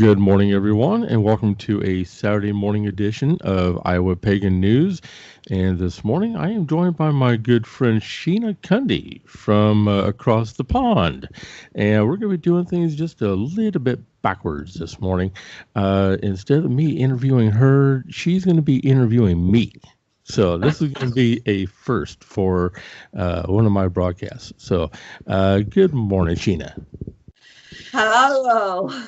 Good morning, everyone, and welcome to a Saturday morning edition of Iowa Pagan News. And this morning, I am joined by my good friend Sheena Cundy from across the pond. And we're going to be doing things just a little bit backwards this morning. Instead of me interviewing her, she's going to be interviewing me. So this is going to be a first for one of my broadcasts. So good morning, Sheena. Hello, Earl.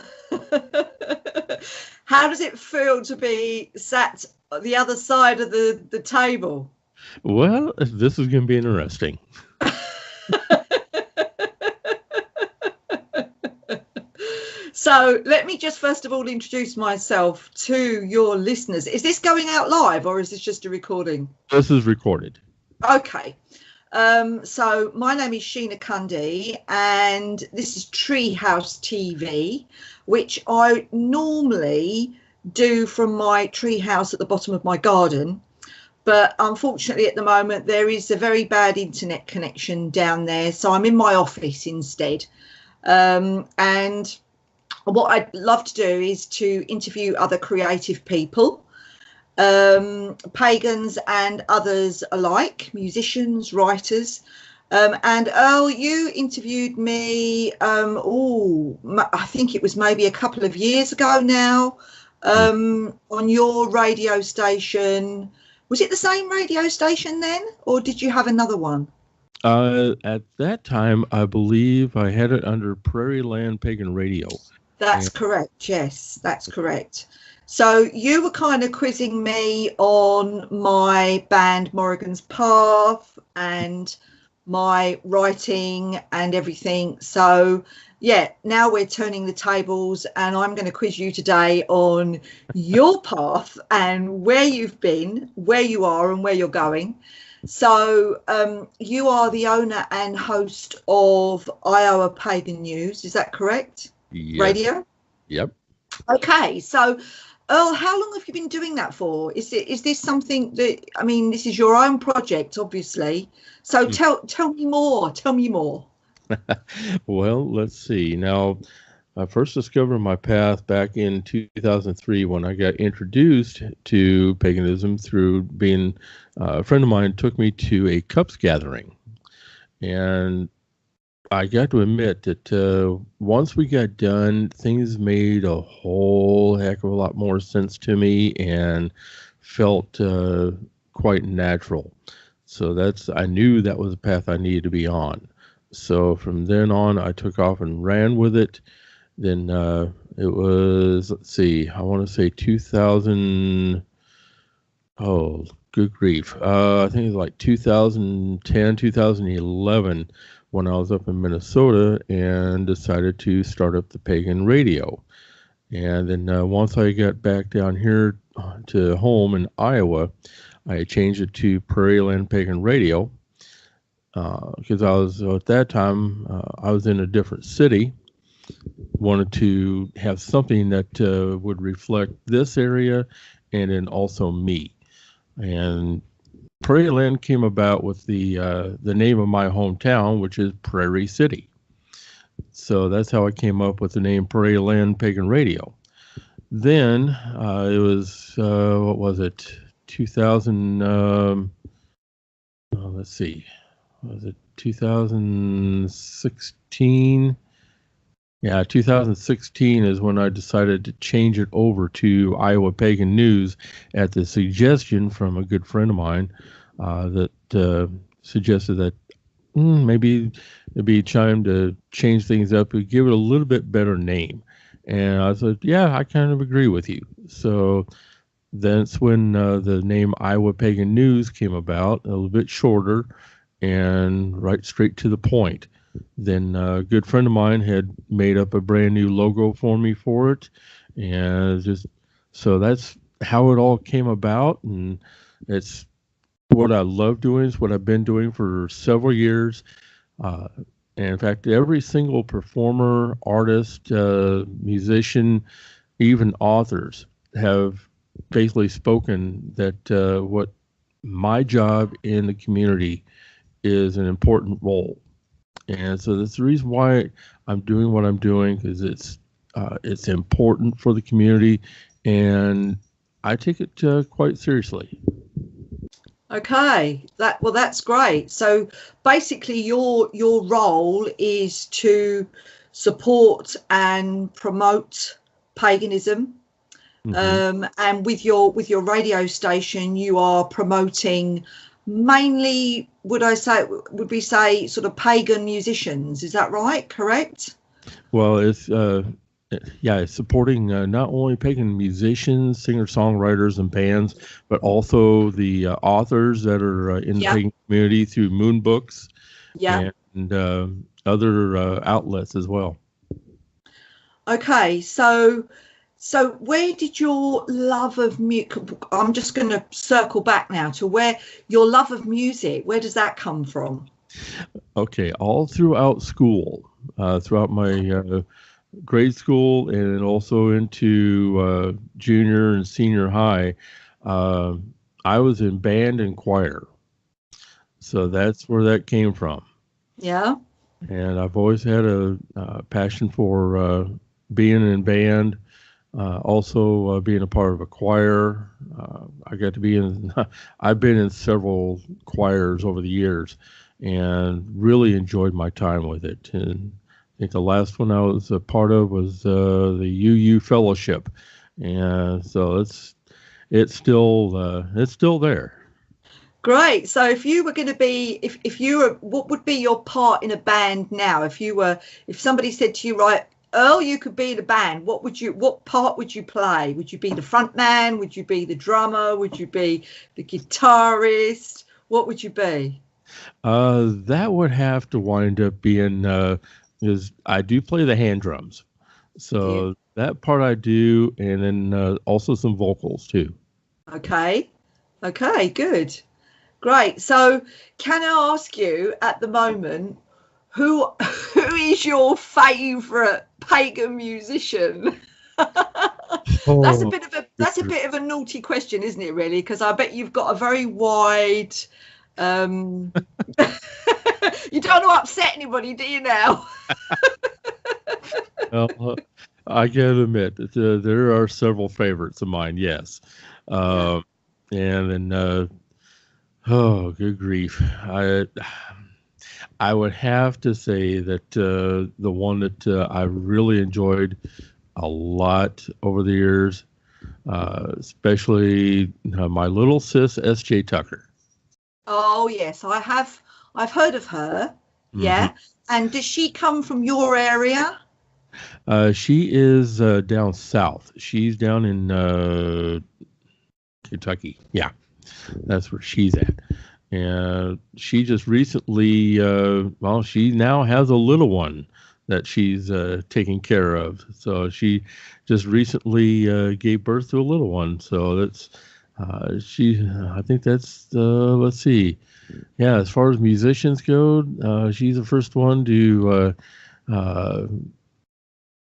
How does it feel to be sat at the other side of the table? Well, this is going to be interesting. So let me just first of all introduce myself to your listeners. Is this going out live or is this just a recording? This is recorded. Okay. So my name is Sheena Cundy and this is Treehouse TV, which I normally do from my treehouse at the bottom of my garden. But unfortunately, at the moment, there is a very bad internet connection down there. So I'm in my office instead. And what I'd love to do is to interview other creative people, pagans and others alike, musicians, writers. And Earl, you interviewed me, I think it was maybe a couple of years ago now, on your radio station. Was it the same radio station then, or did you have another one? At that time, I believe I had it under Prairie Land Pagan Radio. That's correct. Yes, that's correct. So you were kind of quizzing me on my band Morrigan's Path and my writing and everything. So yeah, now we're turning the tables and I'm going to quiz you today on your path and where you've been, where you are and where you're going. So you are the owner and host of Iowa Pagan News, is that correct? Yes. Radio? Yep. Okay, so Earl, how long have you been doing that for? Is this something that, I mean, this is your own project, obviously. So tell me more. Tell me more. Well, let's see. Now, I first discovered my path back in 2003 when I got introduced to paganism through being a friend of mine took me to a cups gathering. And I got to admit that once we got done, things made a whole heck of a lot more sense to me and felt quite natural. So I knew that was the path I needed to be on. So from then on, I took off and ran with it. Then it was, let's see, I want to say 2000. Oh, good grief. I think it was like 2010, 2011. When I was up in Minnesota and decided to start up the Pagan Radio. And then once I got back down here to home in Iowa, I changed it to Prairie Land Pagan Radio because I was, at that time, I was in a different city, wanted to have something that would reflect this area and then also me. And Prairie Land came about with the name of my hometown, which is Prairie City. So that's how I came up with the name Prairie Land Pagan Radio. Then it was, what was it, 2000, let's see, was it 2016? Yeah, 2016 is when I decided to change it over to Iowa Pagan News at the suggestion from a good friend of mine that suggested that maybe it'd be time to change things up and give it a little bit better name. And I said, yeah, I kind of agree with you. So that's when the name Iowa Pagan News came about, a little bit shorter and right straight to the point. Then a good friend of mine had made up a brand new logo for me for it. And just so that's how it all came about. And it's what I love doing. It's what I've been doing for several years. And in fact, every single performer, artist, musician, even authors have basically spoken that what my job in the community is an important role. And so that's the reason why I'm doing what I'm doing, because It's important for the community, and I take it quite seriously. Okay, that's great. So basically, your role is to support and promote paganism, and with your radio station, you are promoting mainly. Would we say sort of pagan musicians? Is that right? Correct? Well, it's supporting not only pagan musicians, singer-songwriters, and bands, but also the authors that are in the pagan community through moon books and other outlets as well. Okay, so where did your love of music? I'm just going to circle back now to where your love of music. Where does that come from? Okay, all throughout school, throughout my grade school and also into junior and senior high, I was in band and choir. So that's where that came from. Yeah. And I've always had a passion for being in band, also being a part of a choir. I got to be I've been in several choirs over the years and really enjoyed my time with it. And I think the last one I was a part of was the UU Fellowship, and so it's still there. Great. So if you were going to be, if you were, what would be your part in a band now? If somebody said to you, right, Earl, you could be in a band, what part would you play? Would you be the front man? Would you be the drummer? Would you be the guitarist? What would you be? That would have to wind up being because I do play the hand drums, so that part I do, and then also some vocals too. Okay, good, great. So can I ask you at the moment, who is your favourite pagan musician? That's a bit of a naughty question, isn't it? Really, because I bet you've got a very wide. You don't want to upset anybody, do you now? Well, I gotta admit that there are several favorites of mine. Yes, and then oh, good grief! I would have to say that the one that I really enjoyed a lot over the years, especially my little sis S.J. Tucker. Oh yes, I have. I've heard of her. Mm-hmm. Yeah, and does she come from your area? She is down south. She's down in Kentucky. Yeah, that's where she's at. And she just recently, she now has a little one that she's taking care of. So she just recently gave birth to a little one. So that's I think that's let's see. Yeah, as far as musicians go, she's the first one to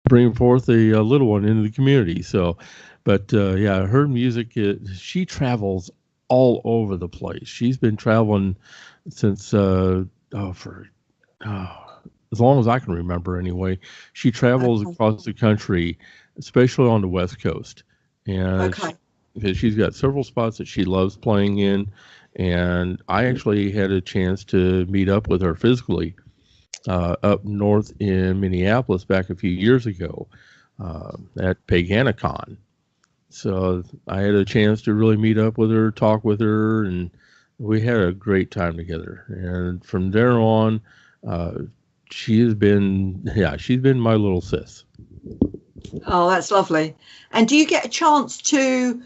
bring forth a little one into the community. So, but her music, she travels all over the place. She's been traveling since as long as I can remember anyway. She travels across the country, especially on the West Coast. And because she's got several spots that she loves playing in. And I actually had a chance to meet up with her physically up north in Minneapolis back a few years ago at Paganicon. So I had a chance to really meet up with her, talk with her, and we had a great time together. And from there on, she's been my little sis. Oh, that's lovely. And do you get a chance to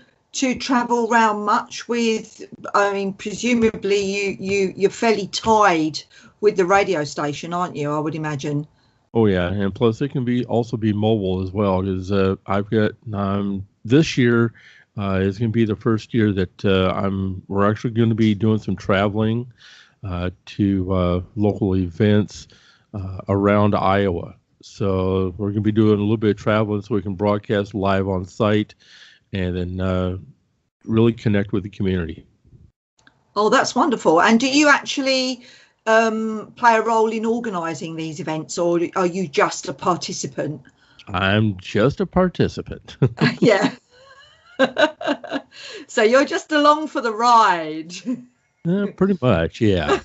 travel around much with, I mean, presumably you're fairly tied with the radio station, aren't you? I would imagine. Oh yeah, and plus it can also be mobile as well, because I've got this year is going to be the first year that we're actually going to be doing some traveling to local events around Iowa. So we're going to be doing a little bit of traveling so we can broadcast live on site and then really connect with the community. Oh, that's wonderful. And do you actually play a role in organising these events, or are you just a participant? I'm just a participant. Yeah. So you're just along for the ride. Pretty much, yeah.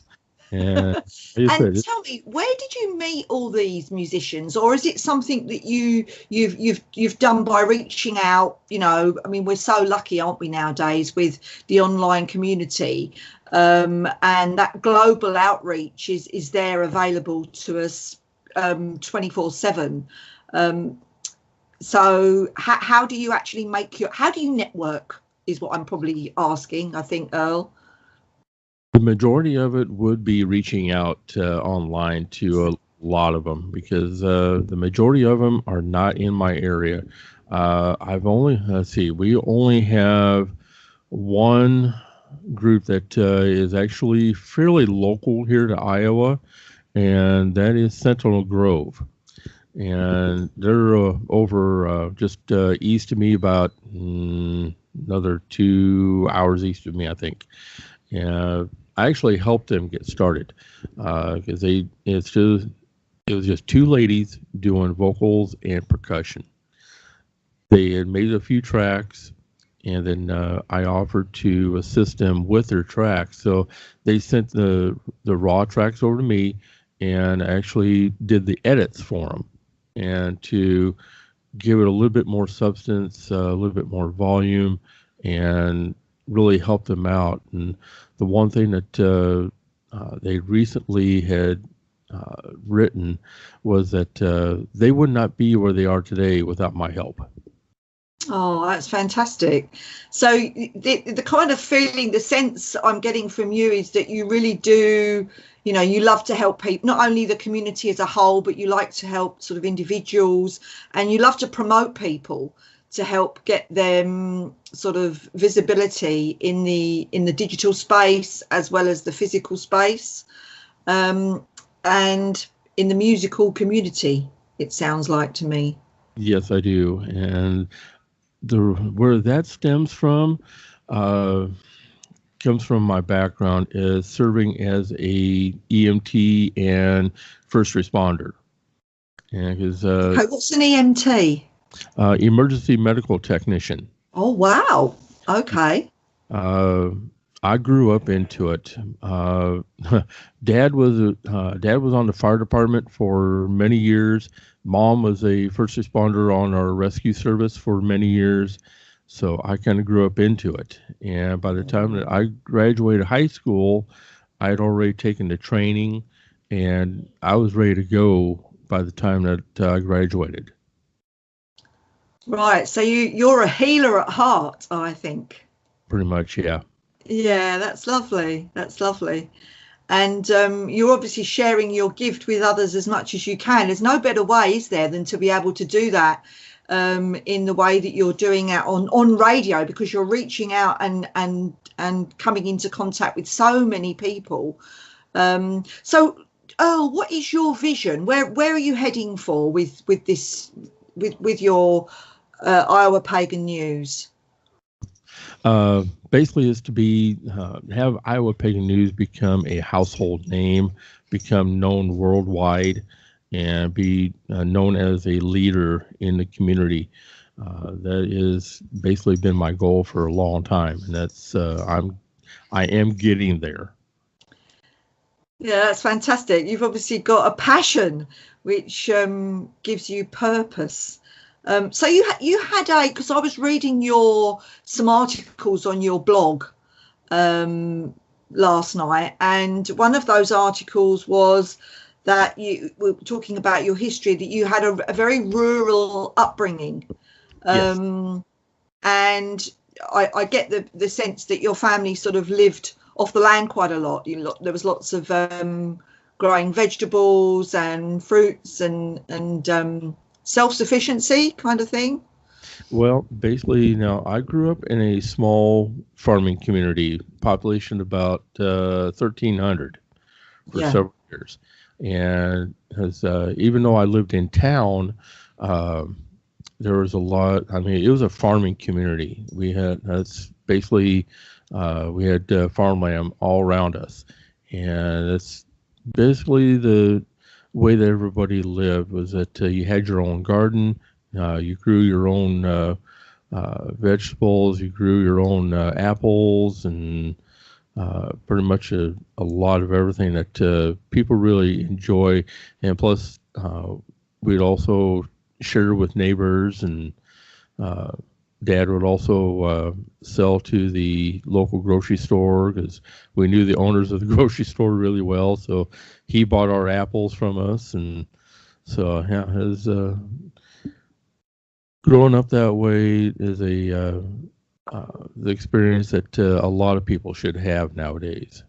And like I And said, tell me, where did you meet all these musicians, or is it something that you've done by reaching out? You know, I mean, we're so lucky, aren't we, nowadays with the online community, and that global outreach is there available to us 24/7. So how do you actually how do you network is what I'm probably asking, I think, Earl. the majority of it would be reaching out online to a lot of them because the majority of them are not in my area. Let's see, we only have one group that is actually fairly local here to Iowa, and that is Sentinel Grove. And they're over just east of me, about another 2 hours east of me, I think. And I actually helped them get started because it was just two ladies doing vocals and percussion. They had made a few tracks, and then I offered to assist them with their tracks. So they sent the raw tracks over to me, and actually did the edits for them, and to give it a little bit more substance, a little bit more volume, and really help them out. And the one thing that they recently had written was that they would not be where they are today without my help. Oh, that's fantastic. So the kind of feeling, the sense I'm getting from you is that you really do, you know, you love to help people, not only the community as a whole, but you like to help sort of individuals, and you love to promote people to help get them sort of visibility in the digital space as well as the physical space, and in the musical community, it sounds like to me. Yes, I do. And where that stems from comes from my background as serving as a EMT and first responder. And Okay, what's an EMT? Emergency medical technician. Oh, wow. Okay. I grew up into it. Dad was on the fire department for many years. Mom was a first responder on our rescue service for many years. So I kind of grew up into it. And by the time that I graduated high school, I had already taken the training, and I was ready to go by the time that I graduated. Right. So you're a healer at heart, I think. Pretty much, yeah. Yeah, that's lovely. That's lovely. And you're obviously sharing your gift with others as much as you can. There's no better way, is there, than to be able to do that in the way that you're doing it on radio, because you're reaching out and coming into contact with so many people. So, Earl, what is your vision? Where are you heading for with this with your Iowa Pagan News? Basically, is to have Iowa Pagan News become a household name, become known worldwide, and be known as a leader in the community. That is basically been my goal for a long time, and that's I am getting there. Yeah, that's fantastic. You've obviously got a passion which gives you purpose. So you had because I was reading some articles on your blog last night, and one of those articles was that you were talking about your history, that you had a very rural upbringing. Yes. And I get the sense that your family sort of lived off the land quite a lot. There was lots of growing vegetables and fruits and self-sufficiency kind of thing. Well, basically, now I grew up in a small farming community, population about 1,300 for several years. And even though I lived in town, there was a lot. I mean, it was a farming community. We had we had farmland all around us, and it's basically the way that everybody lived was that you had your own garden, You grew your own vegetables. You grew your own apples and pretty much a lot of everything that people really enjoy. And plus, we'd also share with neighbors, and Dad would also sell to the local grocery store because we knew the owners of the grocery store really well. So he bought our apples from us, and so yeah, his growing up that way is the experience that a lot of people should have nowadays.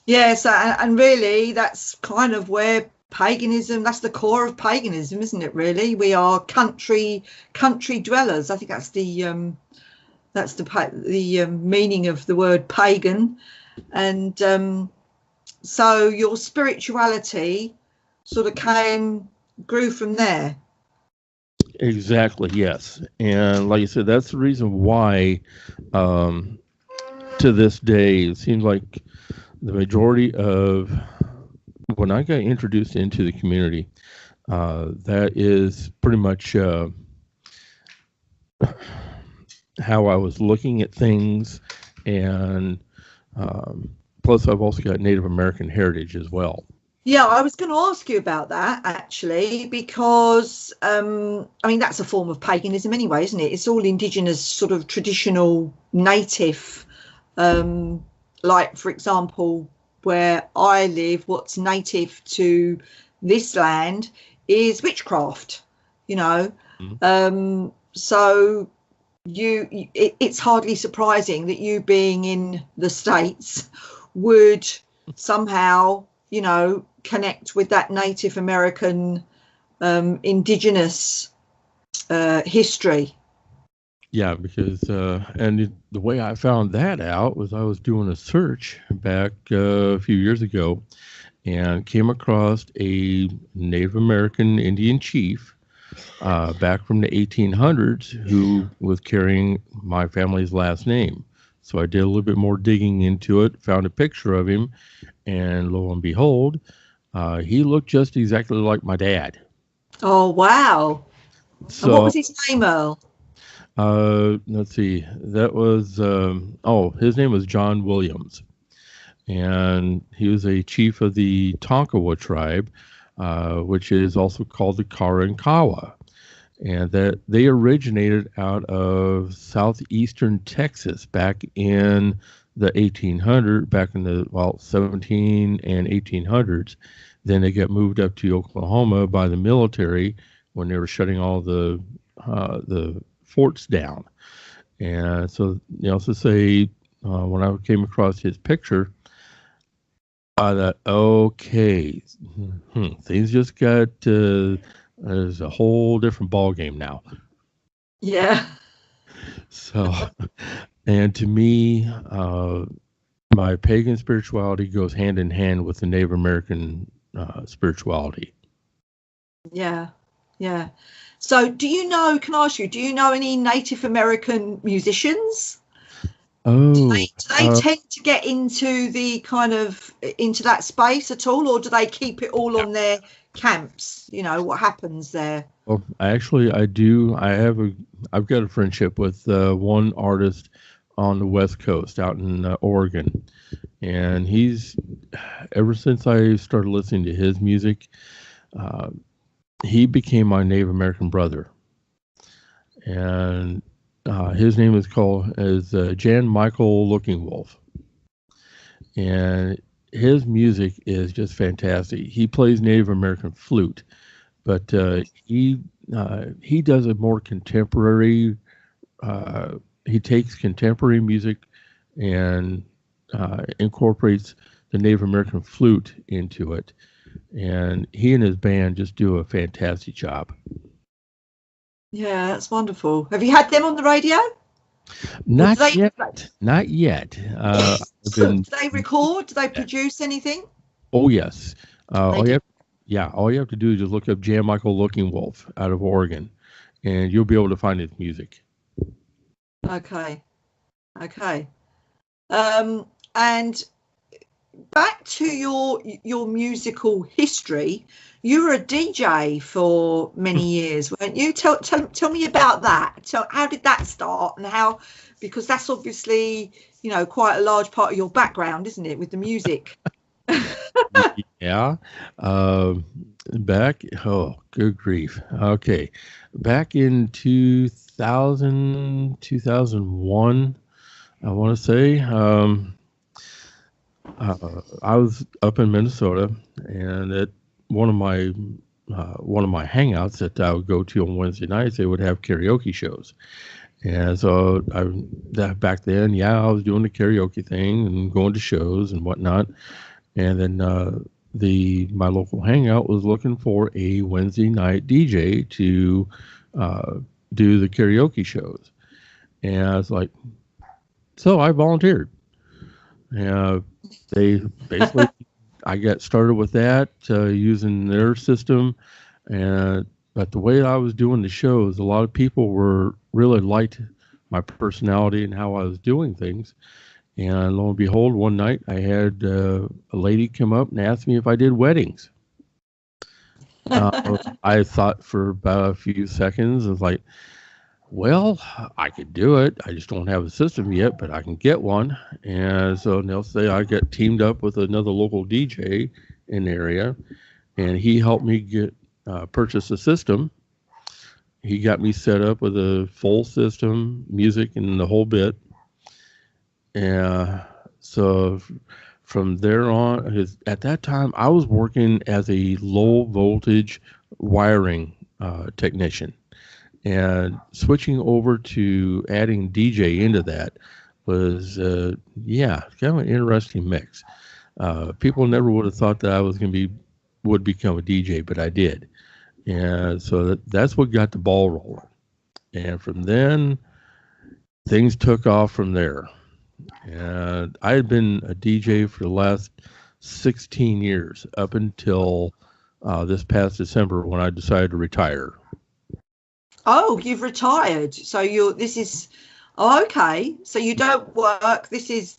Yes, and really, that's kind of where paganism, that's the core of paganism, isn't it? Really, we are country dwellers. I think that's the meaning of the word pagan. And so your spirituality sort of grew from there. Exactly, yes. And like I said, that's the reason why to this day it seems like the majority of when I got introduced into the community, that is pretty much how I was looking at things. And plus I've also got Native American heritage as well. Yeah, I was going to ask you about that, actually, because, I mean, that's a form of paganism anyway, isn't it? It's all indigenous, sort of traditional, native, like, for example, where I live, what's native to this land is witchcraft, you know. Mm-hmm. So it's hardly surprising that you being in the States would somehow, you know, connect with that Native American indigenous history. Yeah, because and the way I found that out was I was doing a search back a few years ago and came across a Native American Indian chief back from the 1800s who was carrying my family's last name. So I did a little bit more digging into it, found a picture of him, and lo and behold, he looked just exactly like my dad. Oh, wow. So, and what was his name, Earl? Let's see. That was, his name was John Williams. And he was a chief of the Tonkawa tribe, which is also called the Karankawa. And that they originated out of southeastern Texas back in the 1800s, back in the 17 and 1800s. Then they got moved up to Oklahoma by the military when they were shutting all the forts down. And so, you know, to say, when I came across his picture, I thought, okay, things just got, there's a whole different ball game now. Yeah. So, and to me, my pagan spirituality goes hand in hand with the Native American spirituality. Yeah, yeah. So do you know, can I ask you, do you know any Native American musicians? Oh, do they tend to get into the kind of, into that space at all, or do they keep it all on their camps? You know, what happens there? Well, actually, I do. I've got a friendship with one artist on the West Coast out in Oregon. And ever since I started listening to his music, he became my Native American brother. And his name is Jan Michael Looking Wolf. And his music is just fantastic. He plays Native American flute, but he does a more contemporary, he takes contemporary music and incorporates the Native American flute into it. And he and his band just do a fantastic job. Yeah, that's wonderful. Have you had them on the radio? Not yet. Not yet. Do they record? Do they produce anything? Oh, yes. All you have to do is just look up Jan Michael Looking Wolf out of Oregon, and you'll be able to find his music. Okay. And back to your musical history. You were a DJ for many years, weren't you? Tell me about that. So how did that start, and how, because that's obviously, you know, quite a large part of your background, isn't it, with the music? Yeah. Back, oh, good grief. Okay. Back in 2001, I want to say, I was up in Minnesota, and at one of my hangouts that I would go to on Wednesday nights, they would have karaoke shows. And so back then, yeah, I was doing the karaoke thing and going to shows and whatnot. And then my local hangout was looking for a Wednesday night DJ to do the karaoke shows. And I was like, so I volunteered. And they basically, I got started with that using their system. But the way I was doing the shows, a lot of people really liked my personality and how I was doing things. And lo and behold, one night I had a lady come up and ask me if I did weddings. I thought for about a few seconds. I was like, well, I could do it. I just don't have a system yet, but I can get one. And so they'll say I got teamed up with another local DJ in the area, and he helped me purchase a system. He got me set up with a full system, music, and the whole bit. And so from there on, at that time, I was working as a low voltage wiring technician. And switching over to adding DJ into that was, kind of an interesting mix. People never would have thought that I would become a DJ, but I did. And so that's what got the ball rolling. And from then, things took off from there. And I had been a DJ for the last 16 years, up until this past December when I decided to retire. Oh, you've retired. So okay. So you don't work. This is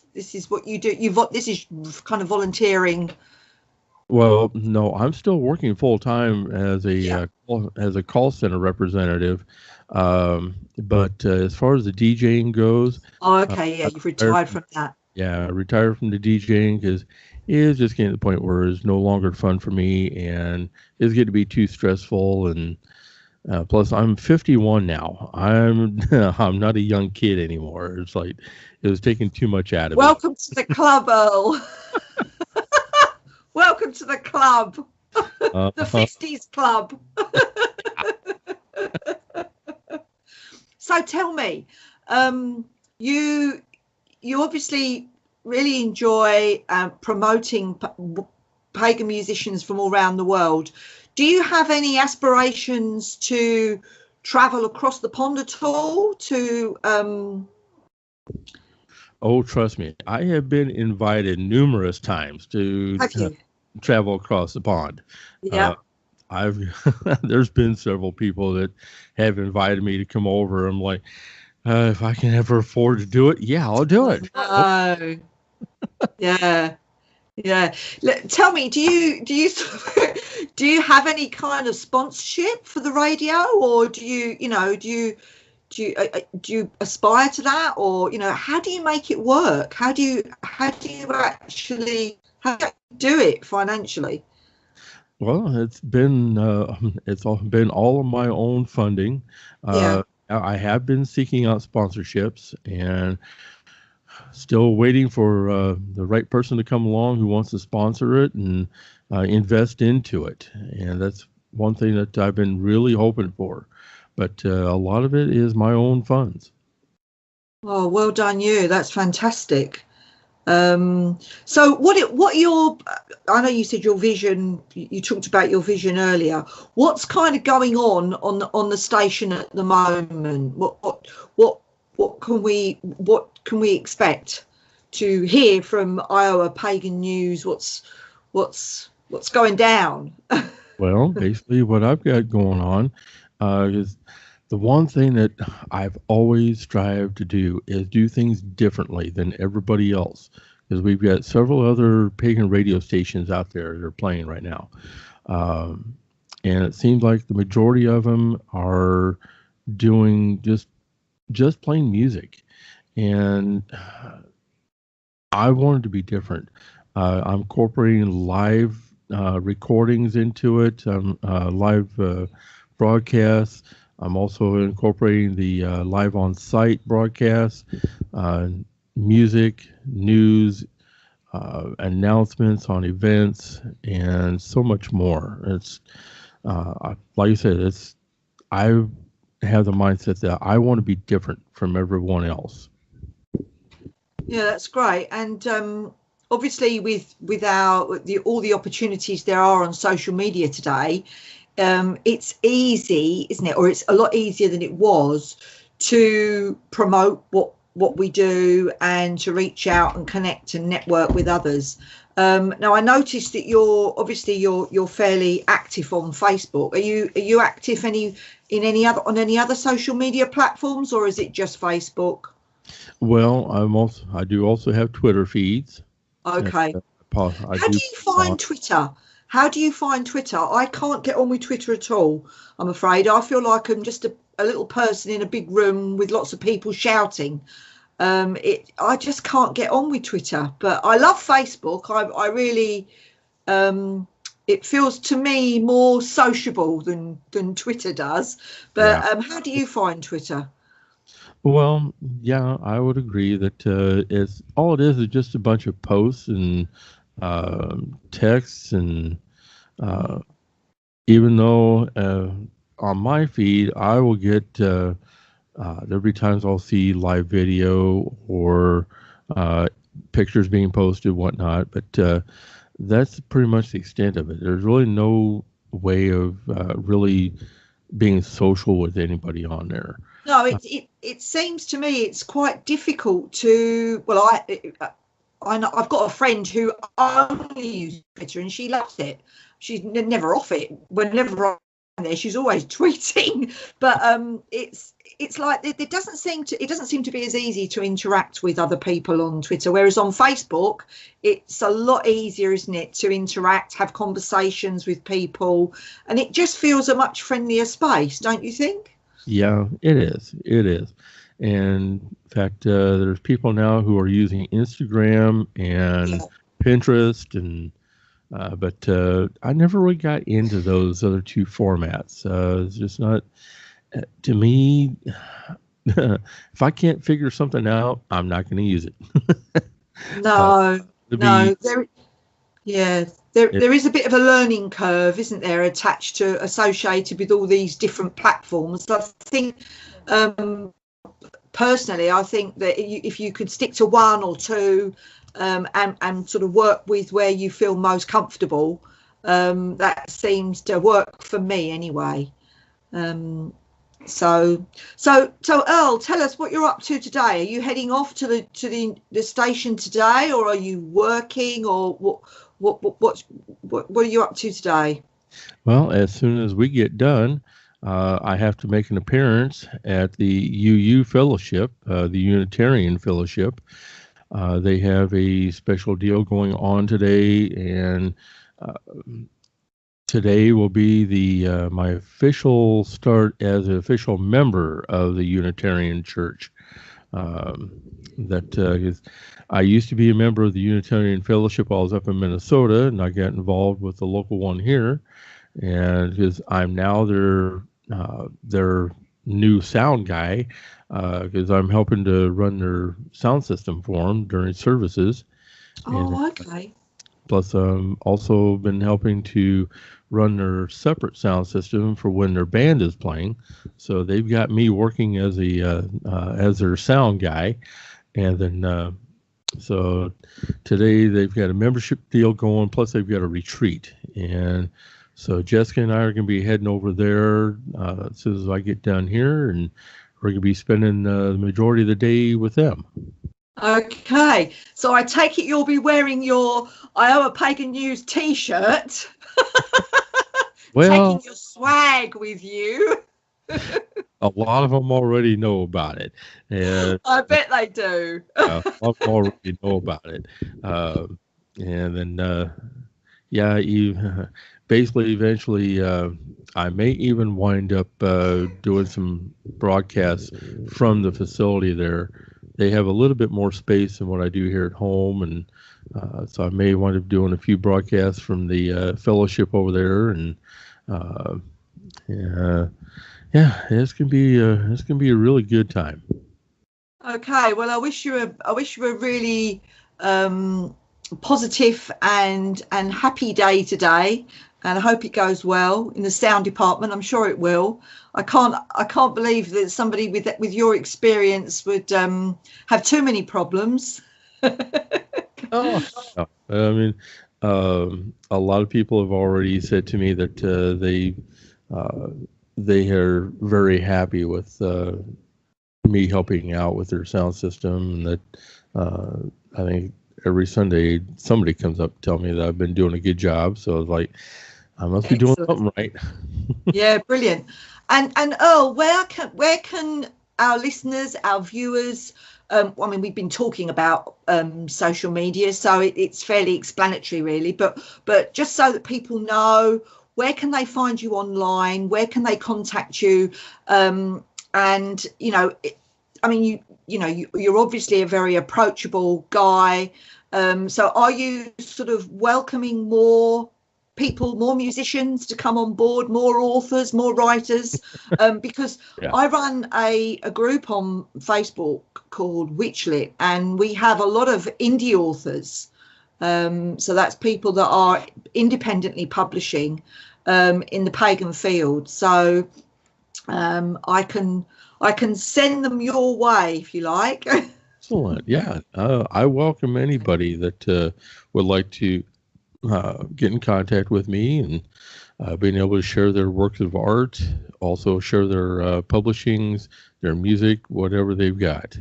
what you do. This is kind of volunteering. Well, no, I'm still working full time as a call center representative. But as far as the DJing goes, you've retired from that. Yeah, I retired from the DJing because it was just getting to the point where it's no longer fun for me, and it's getting to be too stressful. And plus, I'm 51 now. I'm not a young kid anymore. It's like it was taking too much out of me. Welcome to the club, Earl. Welcome to the club, the 50s club. So tell me, you obviously really enjoy promoting pagan musicians from all around the world. Do you have any aspirations to travel across the pond at all? Oh, trust me, I have been invited numerous times to travel across the pond. Yeah. There's been several people that have invited me to come over. I'm like, if I can ever afford to do it, yeah, I'll do it. Oh, yeah. Tell me, do you have any kind of sponsorship for the radio, or do you aspire to that, or how do you make it work? How do you actually do it financially? Well, it's been all of my own funding. I have been seeking out sponsorships and still waiting for the right person to come along who wants to sponsor it and invest into it. And that's one thing that I've been really hoping for. But a lot of it is my own funds. Oh, well done you. That's fantastic. So I know you said your vision, you talked about your vision earlier. What's kind of going on the station at the moment? What can we expect to hear from Iowa Pagan News? What's going down? Well, basically what I've got going on is the one thing that I've always strived to do is do things differently than everybody else. because we've got several other pagan radio stations out there that are playing right now. And it seems like the majority of them are doing just plain music. And I wanted to be different. I'm incorporating live recordings into it, live broadcasts. I'm also incorporating the live on-site broadcasts, music, news, announcements on events, and so much more. It's like you said, I have the mindset that I want to be different from everyone else. Yeah, that's great. And obviously, with all the opportunities there are on social media today, it's easy, isn't it? Or it's a lot easier than it was to promote what we do and to reach out and connect and network with others. Now, I noticed that you're fairly active on Facebook. Are you active on any other social media platforms, or is it just Facebook? Well, I do also have Twitter feeds. Okay. How do you find Twitter? How do you find Twitter? I can't get on with Twitter at all, I'm afraid. I feel like I'm just a little person in a big room with lots of people shouting. I just can't get on with Twitter, but I love Facebook. I really, it feels to me more sociable than Twitter does. But yeah. How do you find Twitter? Well, yeah, I would agree that it's all it is just a bunch of posts and texts, and even though on my feed I will get there'll be times I'll see live video or pictures being posted, whatnot, but that's pretty much the extent of it. There's really no way of really being social with anybody on there. No, it seems to me it's quite difficult to. Well, I've got a friend who only uses Twitter and she loves it. She's never off it. Whenever I'm there, she's always tweeting. But it's like it doesn't seem to be as easy to interact with other people on Twitter, whereas on Facebook it's a lot easier, isn't it, to interact, have conversations with people, and it just feels a much friendlier space, don't you think? Yeah, it is. And in fact, there's people now who are using Instagram and Pinterest, and but I never really got into those other two formats. It's just not, to me, if I can't figure something out, I'm not going to use it. There is a bit of a learning curve, isn't there, associated with all these different platforms. I think, personally, I think that if you could stick to one or two and sort of work with where you feel most comfortable, that seems to work for me anyway. So Earl, tell us what you're up to today. Are you heading off to the station today, or are you working, or what are you up to today? Well, as soon as we get done, I have to make an appearance at the UU Fellowship, the Unitarian Fellowship. They have a special deal going on today, and today will be my official start as an official member of the Unitarian Church. I used to be a member of the Unitarian Fellowship while I was up in Minnesota, and I got involved with the local one here. And because I'm now their new sound guy, because I'm helping to run their sound system for them during services. Oh, okay. Plus, also been helping to run their separate sound system for when their band is playing. So they've got me working as their sound guy, and then so today they've got a membership deal going. Plus, they've got a retreat, and so Jessica and I are going to be heading over there as soon as I get done here, and we're going to be spending the majority of the day with them. Okay, so I take it you'll be wearing your Iowa Pagan News T-shirt, well, taking your swag with you. a lot of them already know about it, and I bet they do. a lot of them already know about it. And then, yeah, basically, eventually, I may even wind up doing some broadcasts from the facility there. They have a little bit more space than what I do here at home, and so I may wind up doing a few broadcasts from the fellowship over there, and yeah, it's gonna be a really good time. Okay, well, I wish you a really positive and happy day today, and I hope it goes well in the sound department. I'm sure it will. I can't believe that somebody with your experience would have too many problems. Oh, I mean, a lot of people have already said to me that they are very happy with me helping out with their sound system, and that I think every Sunday somebody comes up and tell me that I've been doing a good job. So it's like, I must be doing something right. Yeah, brilliant. And Earl, where can our listeners, our viewers, I mean, we've been talking about social media, so it's fairly explanatory, really. But just so that people know, where can they find you online? Where can they contact you? And I mean, you're obviously a very approachable guy. So are you sort of welcoming more people, more musicians to come on board, more authors, more writers? Because yeah. I run a group on Facebook called Witchlit, and we have a lot of indie authors. So that's people that are independently publishing in the pagan field. So I can send them your way if you like. Excellent. Yeah, I welcome anybody that would like to get in contact with me, and being able to share their works of art, also share their publishings, their music, whatever they've got.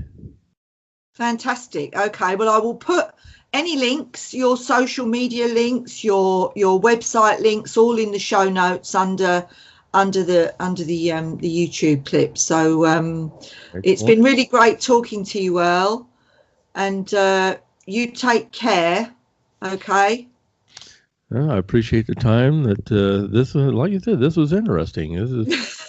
Fantastic. Okay, well, I will put any links, your social media links, your website links, all in the show notes under the YouTube clip. So it's been really great talking to you, Earl, and you take care. Okay. I appreciate the time. That this, like you said, this was interesting. This is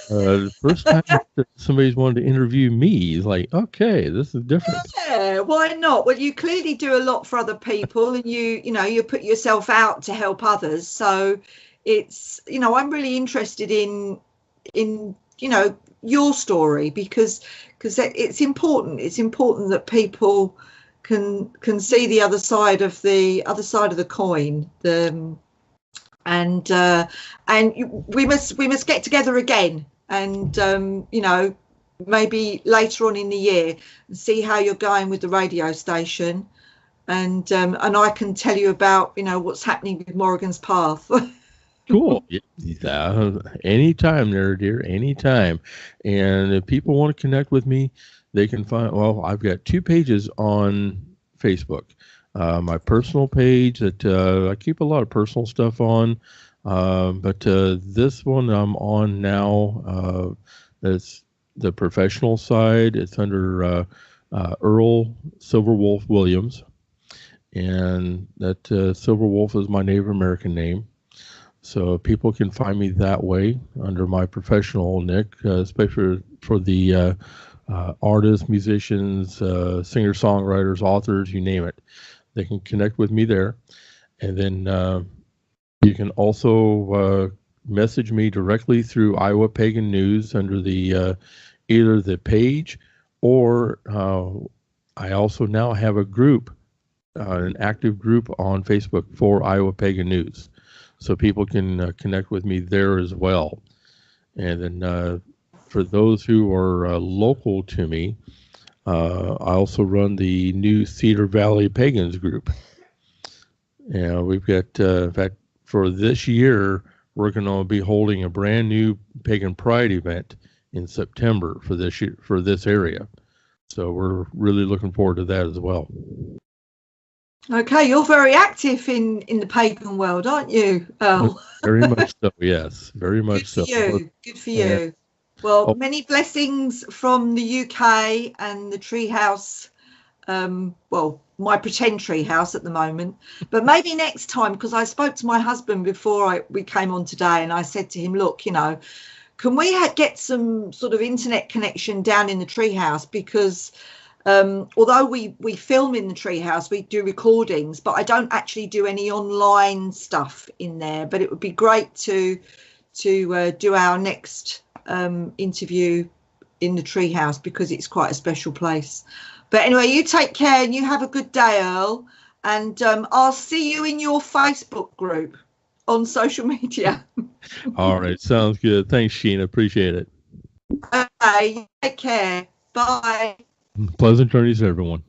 the first time that somebody's wanted to interview me. It's like, okay, this is different. Yeah, why not? Well, you clearly do a lot for other people, and you put yourself out to help others. So it's, I'm really interested in your story, because it's important. It's important that people can see the other side of the coin. And we must get together again, and maybe later on in the year, and see how you're going with the radio station, and I can tell you about what's happening with Morrigan's Path. Cool. Yeah, anytime there, dear, anytime. And if people want to connect with me, they can find, well, I've got 2 pages on Facebook. My personal page that I keep a lot of personal stuff on, but this one I'm on now, that's the professional side. It's under Earl Silverwolf Williams, and that Silverwolf is my Native American name. So people can find me that way under my professional nick, especially for the artists, musicians, singer-songwriters, authors, you name it. They can connect with me there. And then you can also message me directly through Iowa Pagan News under the either the page, or I also now have a group, an active group on Facebook for Iowa Pagan News. So people can connect with me there as well. And then for those who are local to me, I also run the new Cedar Valley Pagans group. And we've got, in fact, for this year, we're going to be holding a brand new Pagan Pride event in September for this year, for this area. So we're really looking forward to that as well. Okay, you're very active in the pagan world, aren't you, Earl? Very much so, yes. Very much so. Good for you. Well, many blessings from the UK and the Treehouse. Well, my pretend treehouse at the moment, but maybe next time, because I spoke to my husband before we came on today, and I said to him, look, you know, can we get some sort of internet connection down in the treehouse? Because although we film in the treehouse, we do recordings, but I don't actually do any online stuff in there. But it would be great to do our next interview in the treehouse, because it's quite a special place. But anyway, you take care and you have a good day, Earl. And I'll see you in your Facebook group on social media. All right. Sounds good. Thanks, Sheena. Appreciate it. Okay. Take care. Bye. Pleasant journeys, everyone.